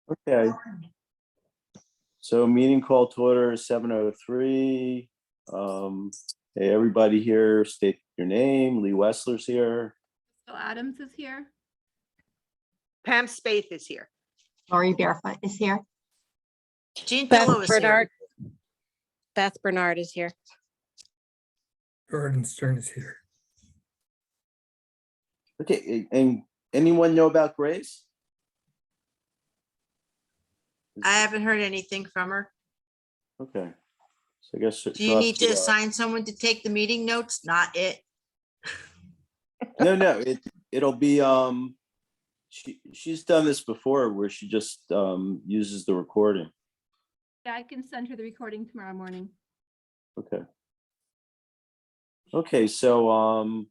Okay. So meeting call to order 7:03. Hey, everybody here, state your name. Lee Wessler's here. Bill Adams is here. Pam Spaeth is here. Lori Barefoot is here. Jean Beth Pillow is here. Bernard. Beth Bernard is here. Gordon Stern is here. Okay, and anyone know about Grace? I haven't heard anything from her. Okay. So I guess. Do you need to assign someone to take the meeting notes? Not it. No, it'll be, she's done this before where she just uses the recording. Yeah, I can send her the recording tomorrow morning. Okay. Okay, so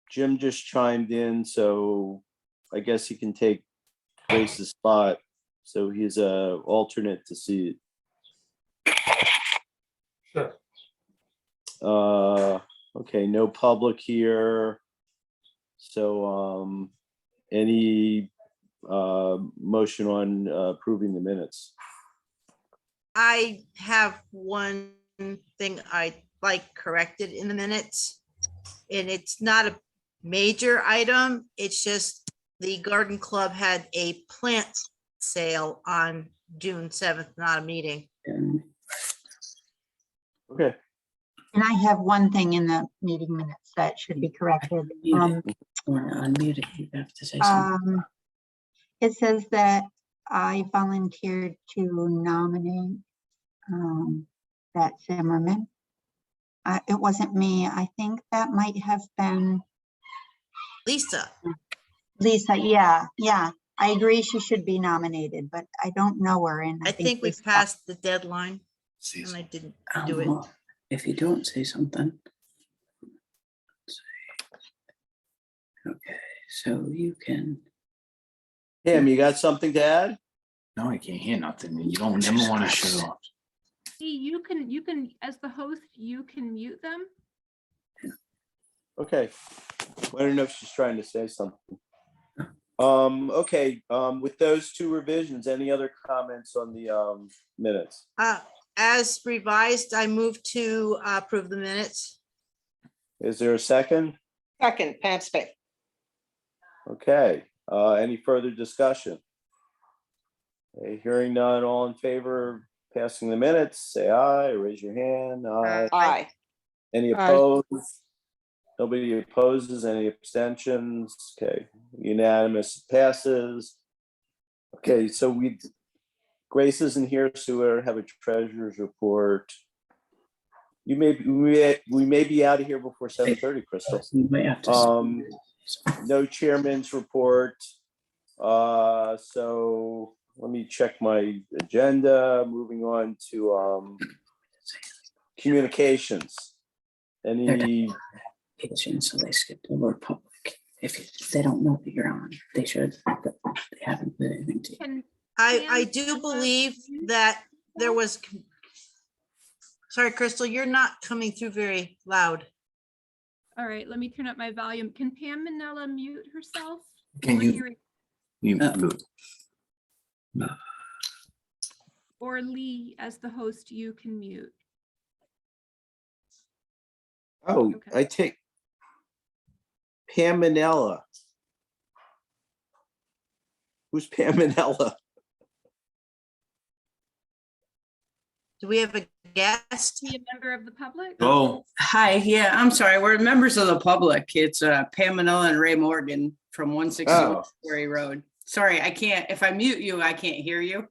Jim just chimed in, so I guess he can take Grace's spot. So he's a alternate to see. Sure. Okay, no public here. So any motion on approving the minutes? I have one thing I'd like corrected in the minutes. And it's not a major item. It's just the garden club had a plant sale on June 7th, not a meeting. Okay, And I have one thing in the meeting minutes that should be corrected. Or unmute it, you have to say something. It says that I volunteered to nominate that Zimmerman. It wasn't me. I think that might have been Lisa, Lisa. Yeah. I agree she should be nominated, but I don't know her. And I think we Lisa- passed the deadline and I didn't do it. Well, if you don't say something. Okay, so you can. Pam, you got something to add? No, I can't hear nothing. You don't never want to shut off. See, you can, as the host, you can mute them. Okay. I don't know if she's trying to say something. Okay, with those two revisions, any other comments on the minutes? As revised, I move to approve the minutes. Is there a second? Second, Pam Spaeth. Okay, any further discussion? Okay, hearing none, all in favor of passing the minutes, say aye, raise your hand. Aye. Aye. Any Aye. opposed? Nobody opposes, any abstentions? Okay, unanimous, passes. Okay, so Grace isn't here, so we have a treasurer's report. We may be out of here before 7:30, Crystal. You might have to. No chairman's report. So let me check my agenda. Moving on to communications. Any? Patients, so they skipped over public. If they don't know that you're on, they should, but they haven't done anything to you. Can I Pam do tell us believe you- that there was, sorry, Crystal, you're not coming through very loud. All right, let me turn up my volume. Can Pam Manella mute herself? Can We're you, hearing- Or Lee, as the host, you can mute. Oh, Okay. I take Pam Manella. Who's Pam Manella? Do we have a guest? Be a member of the public? oh, Hi, yeah, I'm sorry, we're members of the public. It's Pam Manella and Ray Morgan from 161 Oh. Quarry Road. Sorry, I can't, if I mute you, I can't hear you.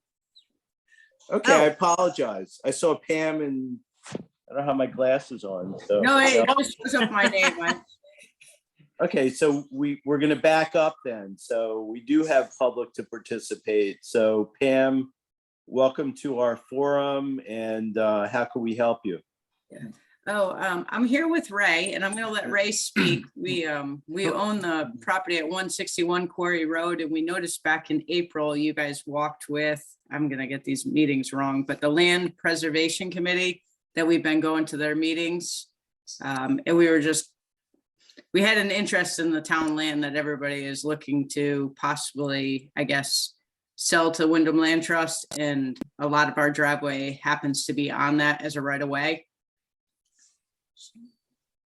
Okay, I Oh. apologize. I saw Pam and I don't have my glasses on, so. No, it always shows up my name. Okay, so we're gonna back up then. So we do have public to participate. So Pam, welcome to our forum and how can we help you? I'm here with Ray and I'm gonna let Ray speak. We own the property at 161 Quarry Road and we noticed back in April, you guys walked with, I'm gonna get these meetings wrong, but the Land Preservation Committee that we've been going to their meetings. And we had an interest in the town land that everybody is looking to possibly, I guess, sell to Wyndham Land Trust, and a lot of our driveway happens to be on that as a right of way.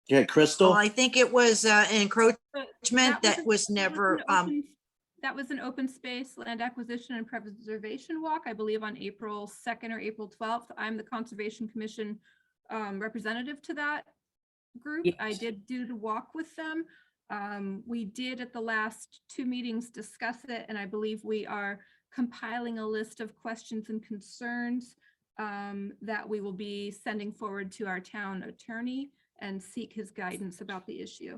Yeah, Well, Crystal? I think it was an encroachment But that an- was an never, That was an open space land acquisition and preservation walk, I believe on April 2nd or April 12th. I'm the Conservation Commission representative to that group. I Yes. did do the walk with them. We did at the last 2 meetings discuss it, and I believe we are compiling a list of questions and concerns that we will be sending forward to our town attorney and seek his guidance about the issue.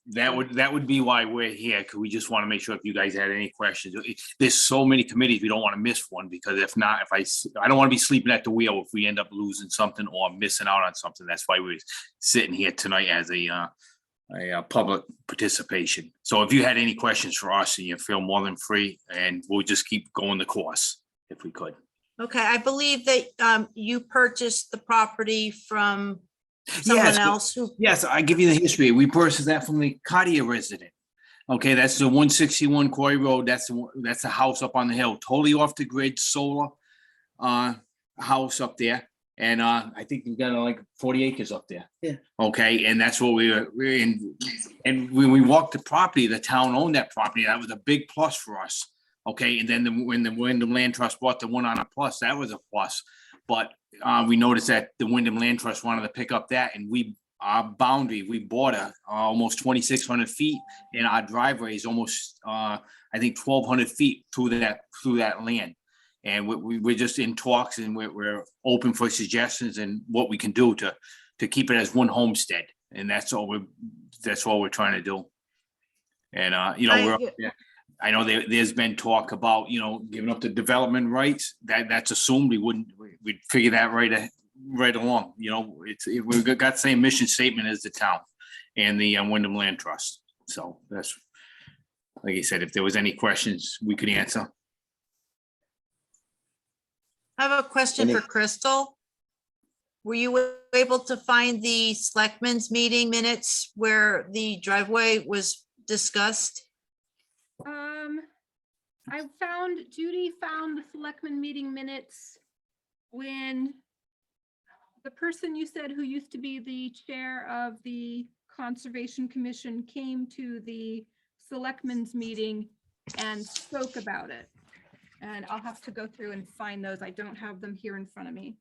That would be why we're here, because we just want to make sure if you guys had any questions. There's so many committees, we don't want to miss one, because if not, I don't want to be sleeping at the wheel if we end up losing something or missing out on something. That's why we're sitting here tonight as a public participation. So if you had any questions for us, and you feel more than free, and we'll just keep going the course if we could. okay, I believe that you purchased the property from someone Yes. else who, Yes, I give you the history. We purchased that from the Cartier resident. Okay, that's the 161 Quarry Road. That's the house up on the hill, totally off the grid, solar house up there. And I think we've got like 40 acres up there. Yeah. Okay, and that's what we're in. And when we walked the property, the town owned that property. That was a big plus for us. Okay, and then when the Wyndham Land Trust bought the one on a plus, that was a plus. But we noticed that the Wyndham Land Trust wanted to pick up that, and our boundary, we bought almost 2,600 feet, and our driveway is almost, I think 1,200 feet through that land. And we're just in talks, and we're open for suggestions and what we can do to keep it as one homestead. And that's all we're trying to do. And, I know there's been talk about, giving up the development rights. That's assumed we'd figure that right along. We've got the same mission statement as the town and the Wyndham Land Trust. So that's, like I said, if there was any questions we could answer. I have a question for Crystal. Were you able to find the selectmen's meeting minutes where the driveway was discussed? Judy found the selectmen meeting minutes when the person you said who used to be the chair of the Conservation Commission came to the selectmen's meeting and spoke about it. And I'll have to go through and find those. I don't have them here in front of me.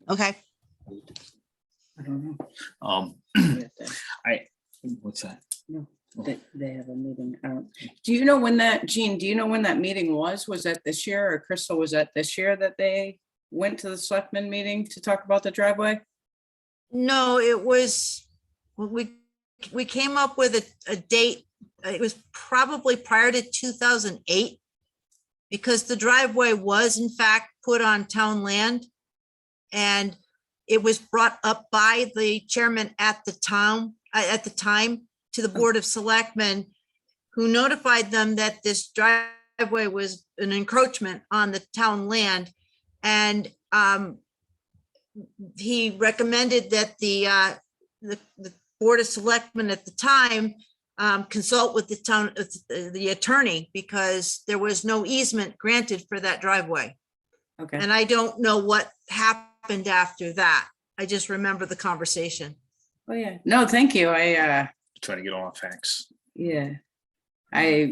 Okay, I don't Um, what's that? know. They have a meeting. Do you know when that, Jean, do you know when that meeting was? Was that this year, or Crystal, was that this year that they went to the selectmen meeting to talk about the driveway? no, it was, we came up with a date. It was probably prior to 2008. Because the driveway was in fact put on town land. And it was brought up by the chairman at the time to the Board of Selectmen, who notified them that this driveway was an encroachment on the town land. And he recommended that the Board of Selectmen at the time consult with the attorney, because there was no easement granted for that driveway. Okay. And I don't know what happened after that. I just remember the conversation. Oh, yeah. No, thank you. Trying to get all our facts. Yeah.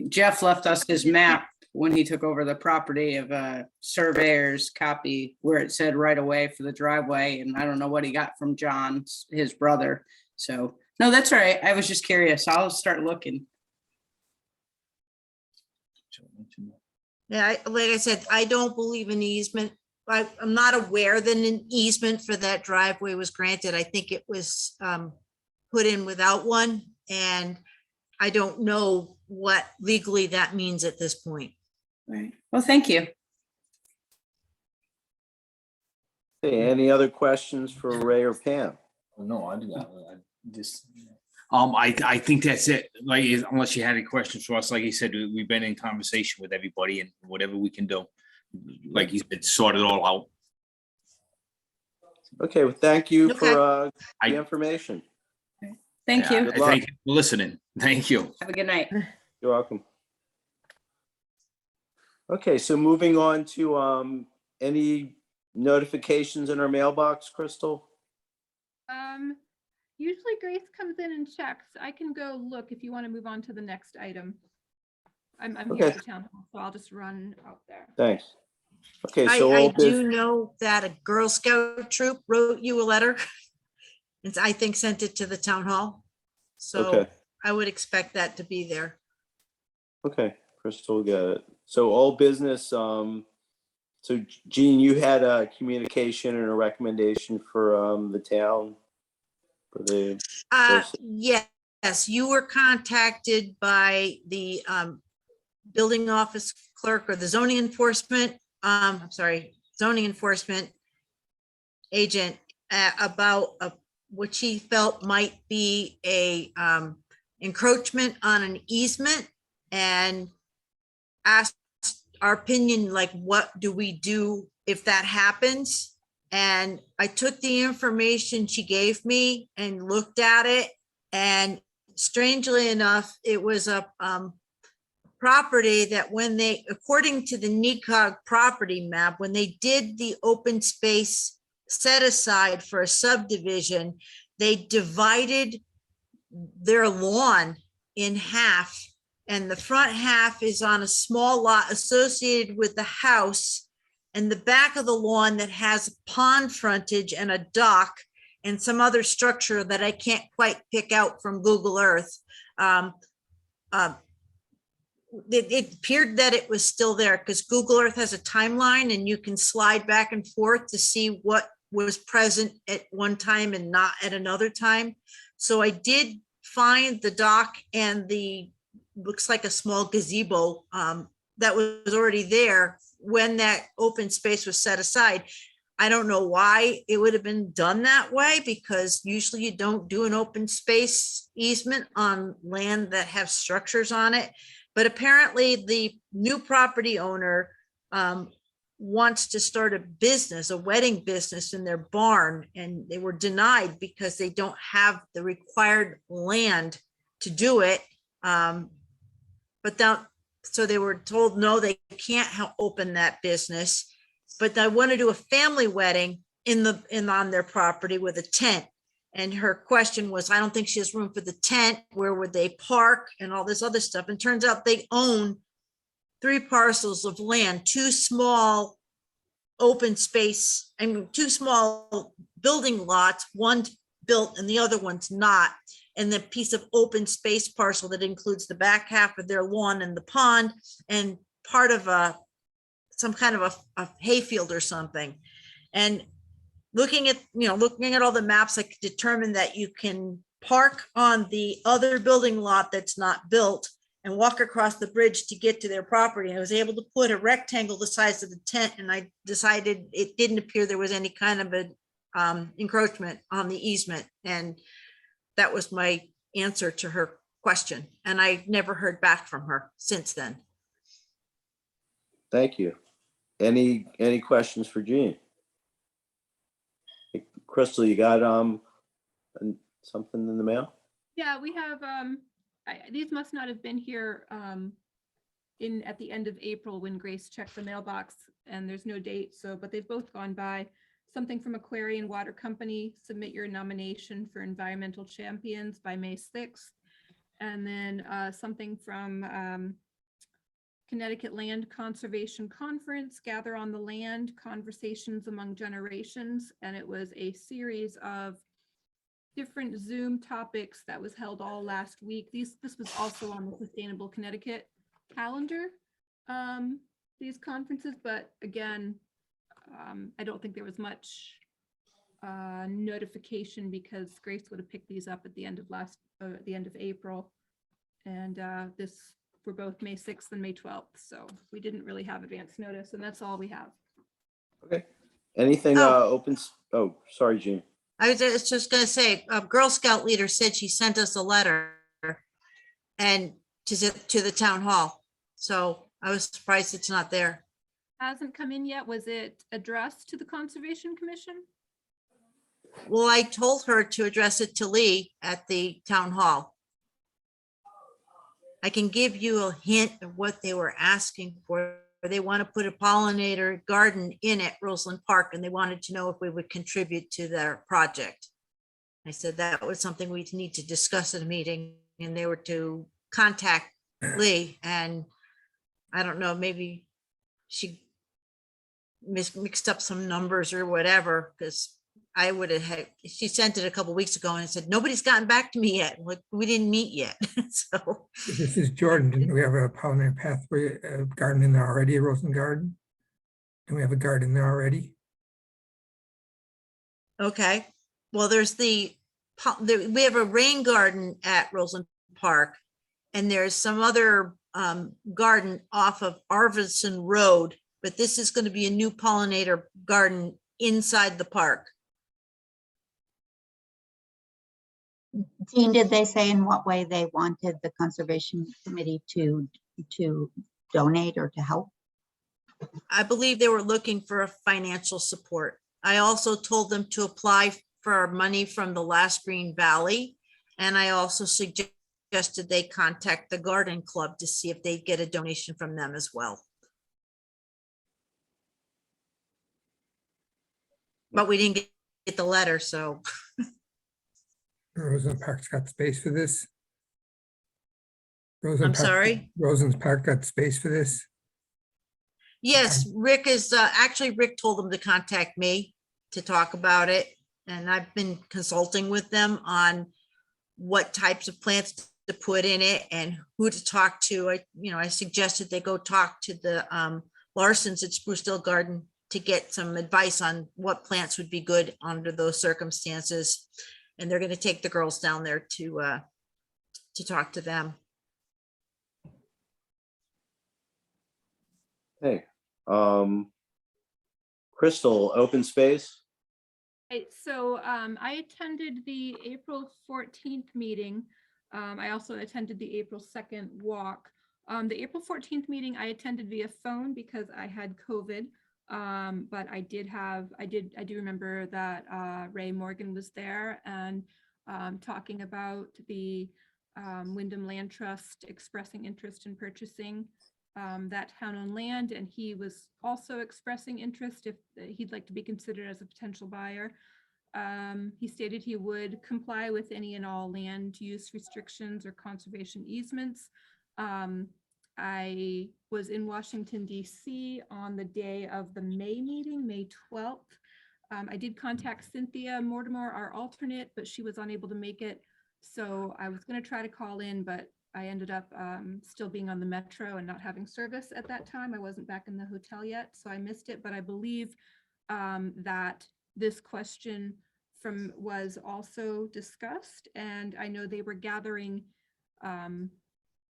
Jeff left us his map when he took over the property of a surveyor's copy where it said right away for the driveway. And I don't know what he got from John, his brother. So, no, that's all right. I was just curious. I'll start looking. Yeah, like I said, I don't believe in easement. I'm not aware that an easement for that driveway was granted. I think it was put in without one. And I don't know what legally that means at this point. Right. Well, thank you. Okay, any other questions for Ray or Pam? No, I do that. I think that's it. Like, unless you had any questions for us, like you said, we've been in conversation with everybody, and whatever we can do, like you said, sort it all out. Okay, well, thank you Okay. for I- the information. Thank Yeah, you. Good I luck. thank you for listening. Thank you. Have a good night. You're welcome. Okay, so moving on to any notifications in our mailbox, Crystal? Usually Grace comes in and checks. I can go look if you want to move on to the next item. I'm here at Okay. the town hall, so I'll just run out there. Thanks. Okay, I, so I all do know that a Girl Scout troop wrote you a letter. And I think sent it to the town hall. So Okay. I would expect that to be there. Okay, Crystal, got it. So all business, so Jean, you had a communication and a recommendation for the town? For the, Yes, you were contacted by the building office clerk or the zoning enforcement, I'm sorry, zoning enforcement agent about what she felt might be a encroachment on an easement, and asked our opinion, like, what do we do if that happens? And I took the information she gave me and looked at it, and strangely enough, it was a property that when they, according to the NECOG property map, when they did the open space set aside for a subdivision, they divided their lawn in half, and the front half is on a small lot associated with the house, and the back of the lawn that has pond frontage and a dock and some other structure that I can't quite pick out from Google Earth. It appeared that it was still there because Google Earth has a timeline and you can slide back and forth to see what was present at one time and not at another time. So I did find the dock and the, looks like a small gazebo that was already there when that open space was set aside. I don't know why it would have been done that way, because usually you don't do an open space easement on land that have structures on it. But apparently the new property owner wants to start a business, a wedding business in their barn, and they were denied because they don't have the required land to do it. But that, so they were told, no, they can't open that business. But I want to do a family wedding on their property with a tent. And her question was, I don't think she has room for the tent. Where would they park and all this other stuff? And turns out they own 3 parcels of land, 2 small open space, I mean, 2 small building lots, one's built and the other one's not. And the piece of open space parcel that includes the back half of their lawn and the pond and part of some kind of a hayfield or something. And looking at all the maps, I could determine that you can park on the other building lot that's not built and walk across the bridge to get to their property. I was able to put a rectangle the size of the tent, and I decided it didn't appear there was any kind of a encroachment on the easement. And that was my answer to her question. And I never heard back from her since then. Thank you. Any questions for Jean? Crystal, you got something in the mail? Yeah, we have, these must not have been here at the end of April when Grace checked the mailbox, and there's no date, so, but they've both gone by. Something from Aquarian Water Company, submit your nomination for environmental champions by May 6th. And then something from Connecticut Land Conservation Conference, Gather on the Land, Conversations Among Generations. And it was a series of different Zoom topics that was held all last week. This was also on the Sustainable Connecticut calendar, these conferences, but again, I don't think there was much notification because Grace would have picked these up at the end of April. And this were both May 6th and May 12th. So we didn't really have advance notice, and that's all we have. Okay. Anything open? Oh, sorry, Jean. I was just gonna say, a Girl Scout leader said she sent us a letter and to the town hall. So I was surprised it's not there. Hasn't come in yet. Was it addressed to the Conservation Commission? Well, I told her to address it to Lee at the town hall. I can give you a hint of what they were asking for. They want to put a pollinator garden in at Roseland Park, and they wanted to know if we would contribute to their project. I said that was something we need to discuss at a meeting, and they were to contact Lee, and I don't know, maybe she mixed up some numbers or whatever, because I would have had, she sent it a couple weeks ago and said, nobody's gotten back to me yet. Like, we didn't meet yet. So, This is Jordan. Didn't we have a pollinator pathway garden in there already, a Roseland Garden? And we have a garden there already? okay. Well, there's we have a rain garden at Roseland Park, and there's some other garden off of Arvidsson Road, but this is going to be a new pollinator garden inside the park. Jean, did they say in what way they wanted the Conservation Committee to donate or to help? I believe they were looking for a financial support. I also told them to apply for money from the Last Green Valley. And I also suggested they contact the Garden Club to see if they get a donation from them as well. But we didn't get the letter, so. Roseland Park's got space for this? I'm Roseland Park- sorry. Roseland Park got space for this? Yes, Rick is, actually Rick told them to contact me to talk about it. And I've been consulting with them on what types of plants to put in it and who to talk to. I suggested they go talk to the Larsons at Sprucedale Garden to get some advice on what plants would be good under those circumstances. And they're going to take the girls down there to talk to them. Hey, Crystal, open space? Right, so I attended the April 14th meeting. I also attended the April 2nd walk. The April 14th meeting I attended via phone because I had COVID. But I do remember that Ray Morgan was there and talking about the Wyndham Land Trust expressing interest in purchasing that town-owned land, and he was also expressing interest if he'd like to be considered as a potential buyer. He stated he would comply with any and all land use restrictions or conservation easements. I was in Washington, D.C. on the day of the May meeting, May 12th. I did contact Cynthia Mortimer, our alternate, but she was unable to make it. So I was going to try to call in, but I ended up still being on the metro and not having service at that time. I wasn't back in the hotel yet, so I missed it. But I believe that this question was also discussed, and I know they were gathering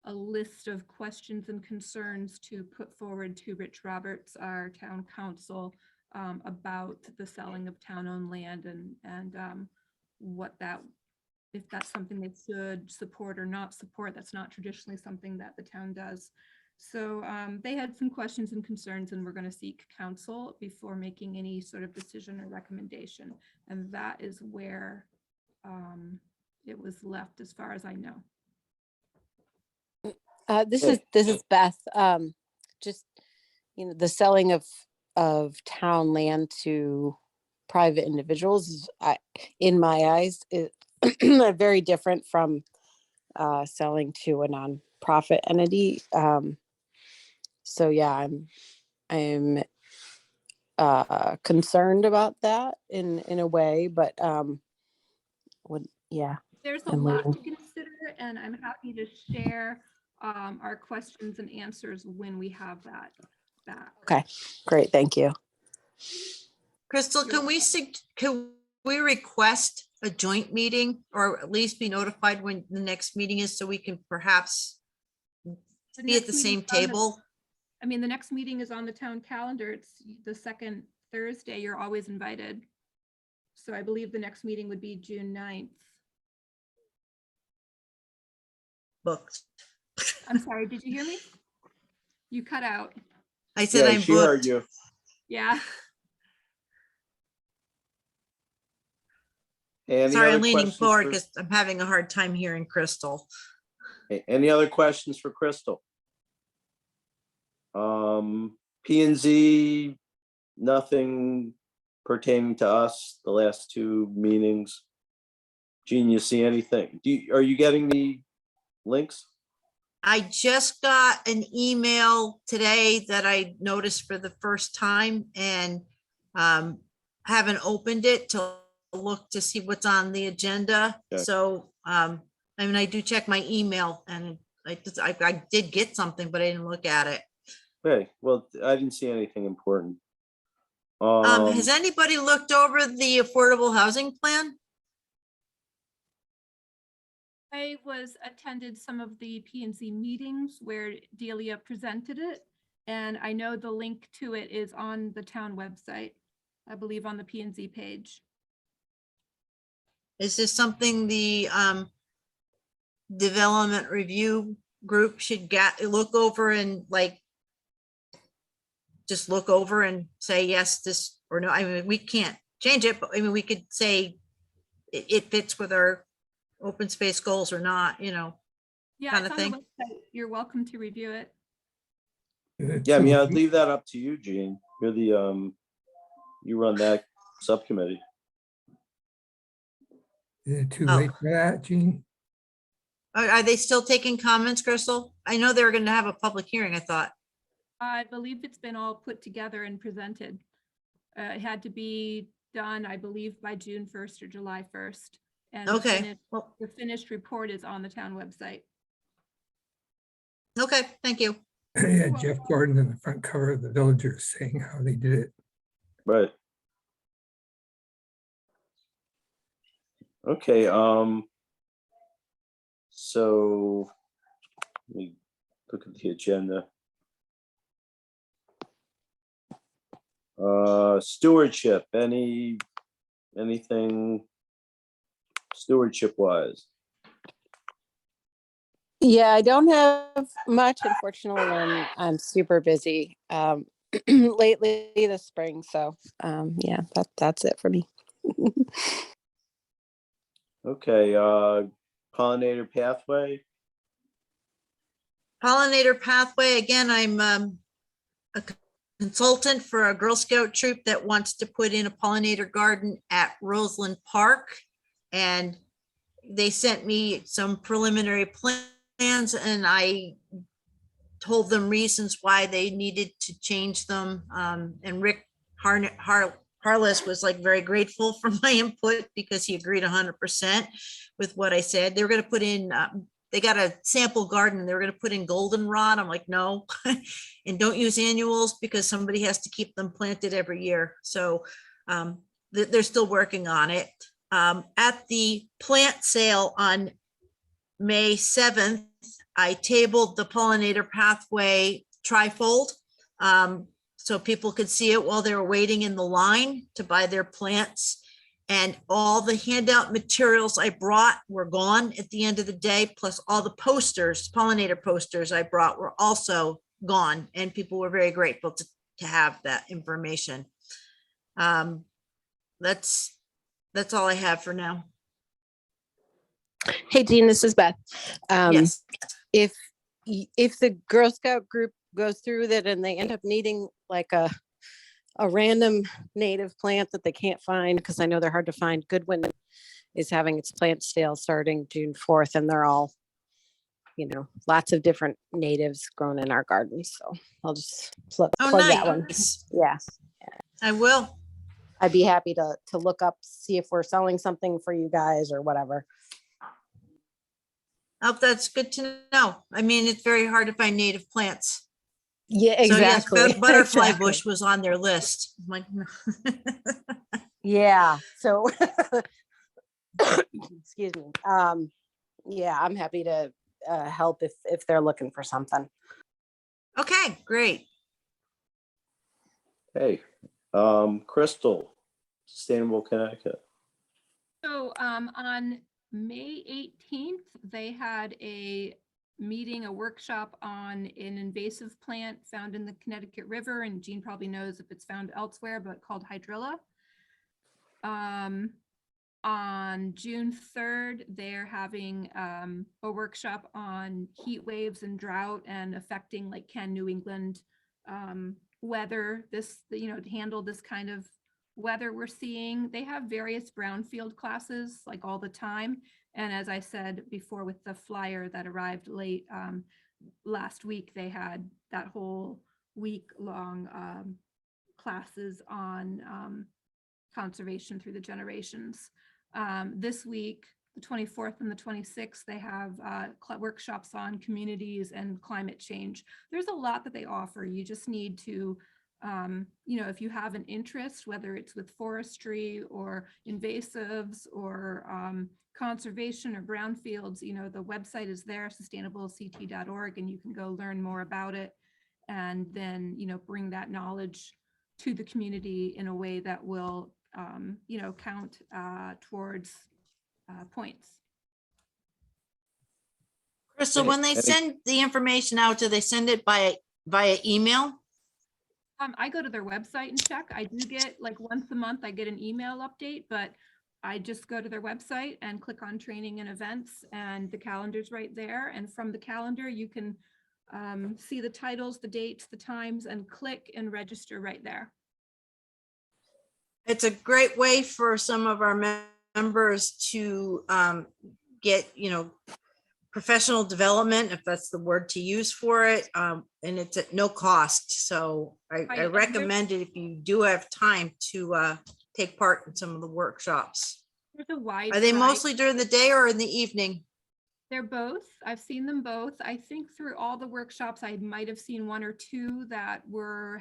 a list of questions and concerns to put forward to Rich Roberts, our town council, about the selling of town-owned land and what that, if that's something they should support or not support. That's not traditionally something that the town does. So they had some questions and concerns, and we're going to seek counsel before making any sort of decision or recommendation. And that is where it was left, as far as I know. This is Beth. Just, the selling of town land to private individuals is, in my eyes, is very different from selling to a nonprofit entity. So yeah, I'm concerned about that in a way, but There's a I'm lot to waiting. consider, and I'm happy to share our questions and answers when we have that back. Okay, great, thank you. Crystal, can we request a joint meeting, or at least be notified when the next meeting is, so we can perhaps be at the same table? The next meeting is on the town calendar. It's the second Thursday. You're always invited. So I believe the next meeting would be June 9th. Booked. I'm sorry, did you hear me? You cut out. I said I'm She heard booked. you. Yeah. Any Sorry, other I'm leaning questions forward for- because I'm having a hard time hearing Crystal. Any other questions for Crystal? P and Z, nothing pertaining to us, the last two meetings. Gene, you see anything? Are you getting the links? I just got an email today that I noticed for the first time and haven't opened it to look to see what's on the agenda. Okay. So, I mean, I do check my email and I did get something, but I didn't look at it. Okay, well, I didn't see anything important. Has anybody looked over the affordable housing plan? I attended some of the P and Z meetings where Delia presented it. And I know the link to it is on the town website, I believe on the P and Z page. Is this something the development review group should look over and like just look over and say yes, this or no? I mean, we can't change it, but I mean, we could say it fits with our open space goals or not, you know. Yeah, Kinda it's on the thing. website. You're welcome to review it. Yeah, I mean, I'd leave that up to you, Gene. You're the, you run that subcommittee. Is it too Oh. late for that, Gene? Are they still taking comments, Crystal? I know they were gonna have a public hearing, I thought. I believe it's been all put together and presented. It had to be done, I believe, by June 1st or July 1st. And the Okay, well, the finished report is on the town website. okay, thank you. Yeah, Jeff Gordon in the front cover of the Villager saying how they did it. Right. Okay, so let me look at the agenda. Stewardship, anything stewardship wise? Yeah, I don't have much, unfortunately. I'm super busy lately this spring. So yeah, that's it for me. Okay, pollinator pathway. Pollinator pathway, again, I'm a consultant for a Girl Scout troop that wants to put in a pollinator garden at Roseland Park. And they sent me some preliminary plans and I told them reasons why they needed to change them. And Rick Harless was like very grateful for my input because he agreed 100% with what I said. They were going to put in, they got a sample garden and they were going to put in goldenrod. I'm like, no, and don't use annuals because somebody has to keep them planted every year. So they're still working on it. At the plant sale on May 7th, I tabled the pollinator pathway trifold so people could see it while they were waiting in the line to buy their plants. And all the handout materials I brought were gone at the end of the day, plus all the posters, pollinator posters I brought were also gone. And people were very grateful to have that information. That's all I have for now. Hey, Jean, this is Beth. Yes. If the Girl Scout group goes through that and they end up needing like a random native plant that they can't find, because I know they're hard to find, Goodwin is having its plant sale starting June 4th, and they're all, you know, lots of different natives grown in our gardens. So I'll just plug that one. Nice. Yeah, I will. I'd be happy to look up, see if we're selling something for you guys or whatever. Oh, that's good to know. I mean, it's very hard to find native plants. Yeah, exactly. So yes, butterfly Exactly. bush was on their list. I'm like, Yeah. So, excuse me. Yeah, I'm happy to help if they're looking for something. okay, great. Hey, Crystal, Sustainable Connecticut. So on May 18th, they had a workshop on an invasive plant found in the Connecticut River, and Jean probably knows if it's found elsewhere, but called hydrilla. On June 3rd, they're having a workshop on heat waves and drought and affecting, like, can New England weather this, to handle this kind of weather we're seeing. They have various brownfield classes like all the time. And as I said before with the flyer that arrived late, last week, they had that whole week-long classes on conservation through the generations. This week, the 24th and the 26th, they have workshops on communities and climate change. There's a lot that they offer. You just need to, if you have an interest, whether it's with forestry or invasives or conservation or brownfields, the website is there, sustainablect.org, and you can go learn more about it. And then, bring that knowledge to the community in a way that will, count towards points. Crystal, Any- when they any- send the information out, do they send it via email? I go to their website and check. I do get, like, once a month, I get an email update, but I just go to their website and click on training and events, and the calendar's right there. And from the calendar, you can see the titles, the dates, the times, and click and register right there. It's a great way for some of our members to get, professional development, if that's the word to use for it. And it's at no cost. So Right, I and recommend it if you do have time to take part in some of the workshops. There's a wide Are they variety. mostly during the day or in the evening? They're both. I've seen them both. I think through all the workshops, I might have seen one or two that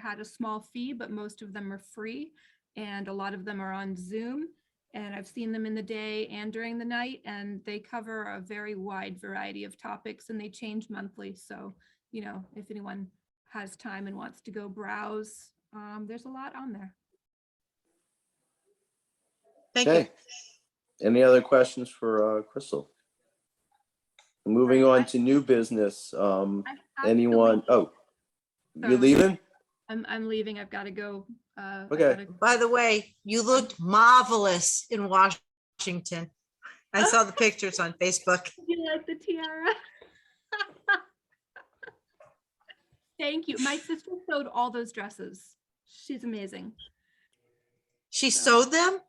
had a small fee, but most of them are free. And a lot of them are on Zoom. And I've seen them in the day and during the night, and they cover a very wide variety of topics, and they change monthly. So, if anyone has time and wants to go browse, there's a lot on there. Thank you. Okay. Any other questions for Crystal? Moving on to new business. I have to Anyone? leave. Oh, you're Sorry. leaving? I'm leaving. I've got to go. I Okay. gotta- By the way, you looked marvelous in Washington. I saw the pictures on Facebook. You like the tiara? Thank you. My sister sewed all those dresses. She's amazing. She sewed them?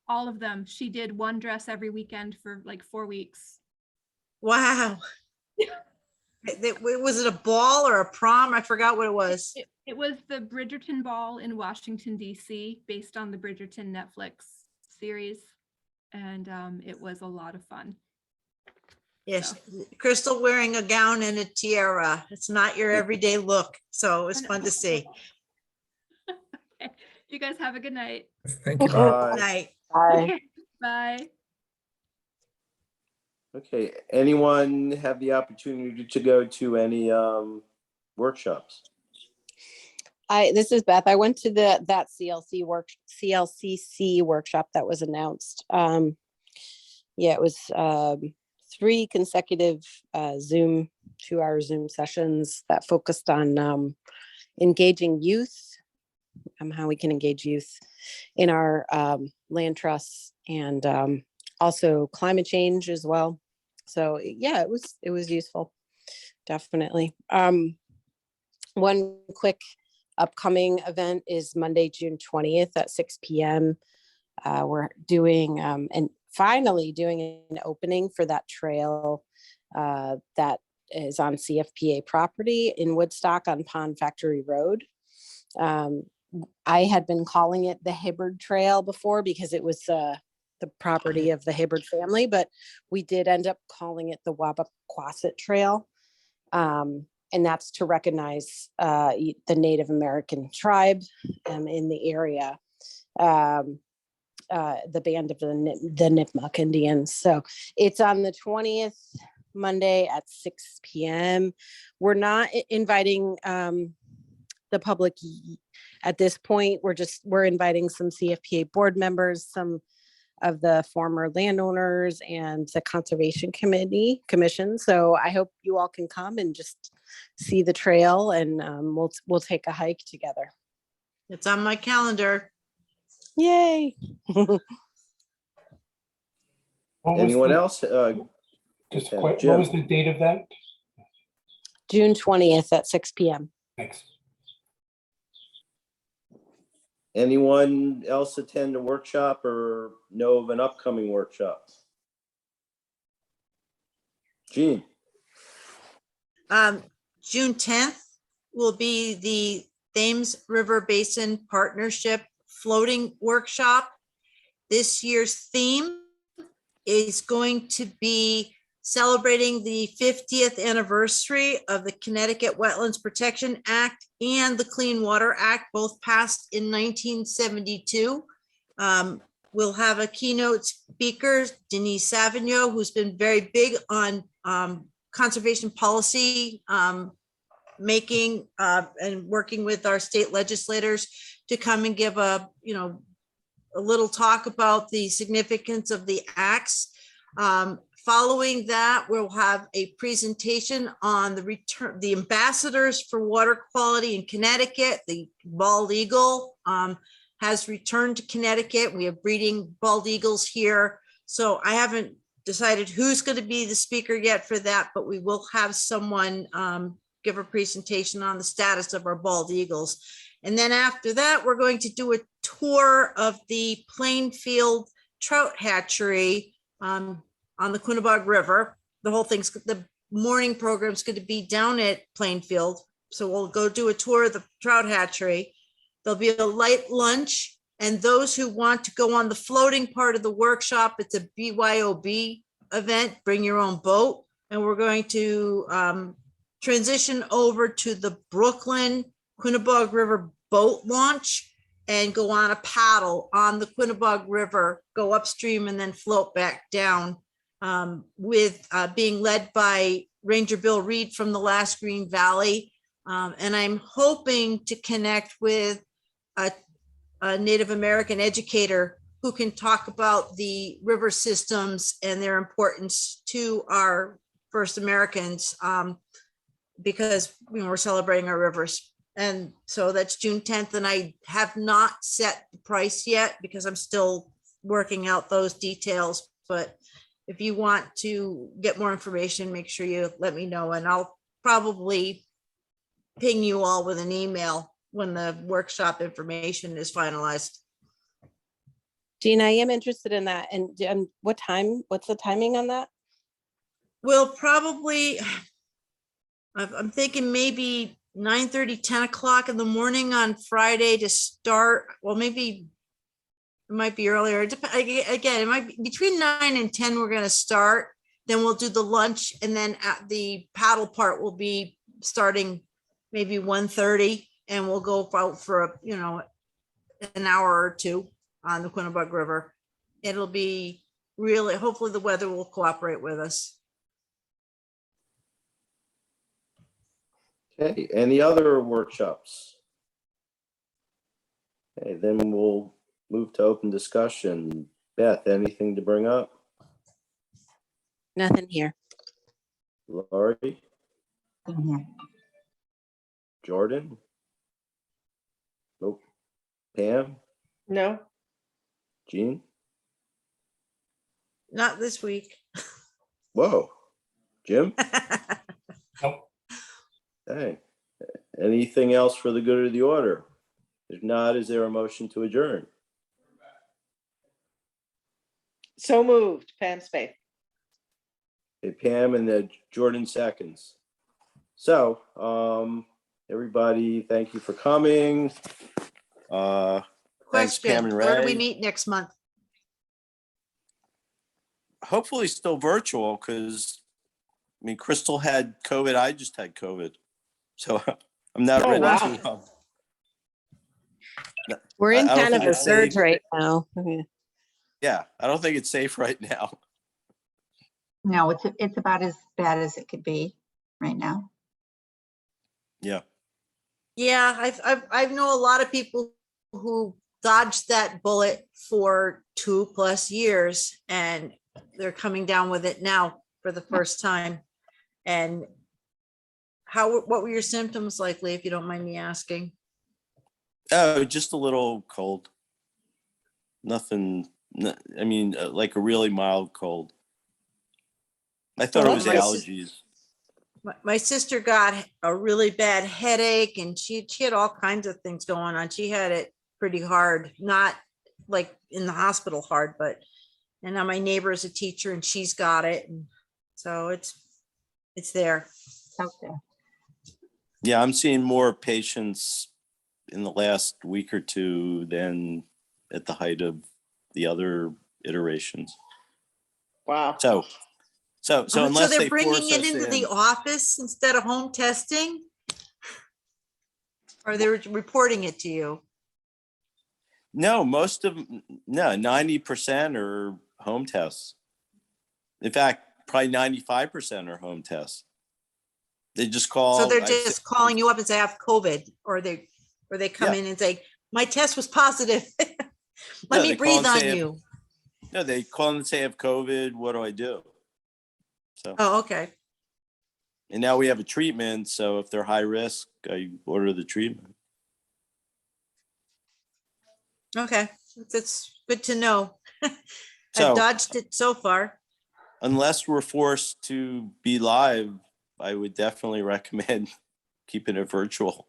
All of them. She did one dress every weekend for like 4 weeks. Wow. Was it a ball or a prom? I forgot what it was. It was the Bridgerton Ball in Washington, D.C., based on the Bridgerton Netflix series. And it was a lot of fun. Yes, Crystal wearing a gown and a tiara. It's not your everyday look, so it was fun to see. Okay. You guys have a good night. Thank you. Bye. Night. Okay. Bye. Okay, anyone have the opportunity to go to any workshops? This is Beth. I went to that CLCC workshop that was announced. It was 3 consecutive Zoom 2-hour Zoom sessions that focused on engaging youth, how we can engage youth in our land trusts, and also climate change as well. So yeah, it was useful, definitely. One quick upcoming event is Monday, June 20th at 6 p.m. We're doing and finally doing an opening for that trail that is on CFPA property in Woodstock on Pond Factory Road. I had been calling it the Hibbard Trail before because it was the property of the Hibbard family, but we did end up calling it the Wabaquasit Trail. And that's to recognize the Native American tribe in the area, the band of the Nipmuc Indians. So it's on the 20th, Monday at 6 p.m. We're not inviting the public at this point. We're inviting some CFPA board members, some of the former landowners, and the conservation commission. So I hope you all can come and just see the trail, and we'll take a hike together. It's on my calendar. Yay. Anyone else? Just Yeah, quick, Jim. what was the date of that? June 20th at 6 p.m. Thanks. Anyone else attend a workshop or know of an upcoming workshop? Gene, June 10th will be the Thames River Basin Partnership Floating Workshop. This year's theme is going to be celebrating the 50th anniversary of the Connecticut Wetlands Protection Act and the Clean Water Act, both passed in 1972. We'll have a keynote speaker, Denise Savigno, who's been very big on conservation policy making and working with our state legislators to come and give a little talk about the significance of the acts. Following that, we'll have a presentation on the ambassadors for water quality in Connecticut. The bald eagle has returned to Connecticut. We have breeding bald eagles here. So I haven't decided who's going to be the speaker yet for that, but we will have someone give a presentation on the status of our bald eagles. And then after that, we're going to do a tour of the Plainfield Trout Hatchery on the Quinnebog River. The morning program is going to be down at Plainfield. So we'll go do a tour of the trout hatchery. There'll be a light lunch, and those who want to go on the floating part of the workshop, it's a BYOB event, bring your own boat. And we're going to transition over to the Brooklyn Quinnebog River boat launch and go on a paddle on the Quinnebog River, go upstream and then float back down, with being led by Ranger Bill Reed from the Last Green Valley. And I'm hoping to connect with a Native American educator who can talk about the river systems and their importance to our First Americans, because we're celebrating our rivers. And so that's June 10th, and I have not set the price yet because I'm still working out those details. But if you want to get more information, make sure you let me know, and I'll probably ping you all with an email when the workshop information is finalized. Jean, I am interested in that. And what's the timing on that? We'll probably, I'm thinking maybe 9:30, 10 o'clock in the morning on Friday to start. Well, maybe it might be earlier. Again, it might be between 9 and 10 we're going to start. Then we'll do the lunch, and then at the paddle part will be starting maybe 1:30, and we'll go out for an hour or two on the Quinnebog River. It'll be really, hopefully the weather will cooperate with us. okay, any other workshops? Okay, then we'll move to open discussion. Beth, anything to bring up? Nothing here. Laurie, Yeah. Jordan? Nope. Pam, No, Jean? Not this week. Whoa, Jim? Nope. Hey, anything else for the good of the order? If not, is there a motion to adjourn? so moved, Pam Spade. Okay, Pam and then Jordan seconds. So, everybody, thank you for coming. Thanks, Pam Question, and where do we Ray. meet next month? Hopefully still virtual, because Crystal had COVID, I just had COVID. So I'm not Oh, ready wow. to. We're in I don't kind of think a it's surge safe. right now. Okay. Yeah, I don't think it's safe right now. No, it's about as bad as it could be right now. Yeah. Yeah, I know a lot of people who dodged that bullet for 2+ years, and they're coming down with it now for the first time. And what were your symptoms likely, if you don't mind me asking? Oh, just a little cold. Nothing, like a really mild cold. I thought Well, it was that's nice. allergies. My sister got a really bad headache, and she had all kinds of things going on. She had it pretty hard, not like in the hospital hard, but, and now my neighbor is a teacher and she's got it. And so it's there. Out there. Yeah, I'm seeing more patients in the last week or two than at the height of the other iterations. Wow. So unless they're they bringing force it us into in, the office instead of home testing? Or they're reporting it to you? no, most of, no, 90% are home tests. In fact, probably 95% are home tests. They just call. So they're I've just seen- calling you up and say, I have COVID, or they come Yeah. in and say, my test was positive. No, Let me they call breathe and on say, you. No, they call and say I have COVID. What do I do? So, Oh, okay. and now we have a treatment. So if they're high risk, I order the treatment. Okay, that's good to know. So I've dodged it so far. unless we're forced to be live, I would definitely recommend keeping it virtual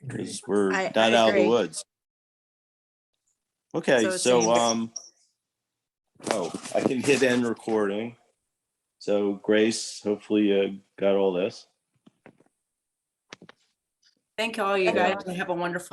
Agreed. because we're I not out of the agree. woods. Okay, So same. oh, I can hit end recording. So Grace, hopefully you got all this. Thank all you guys and have a wonderful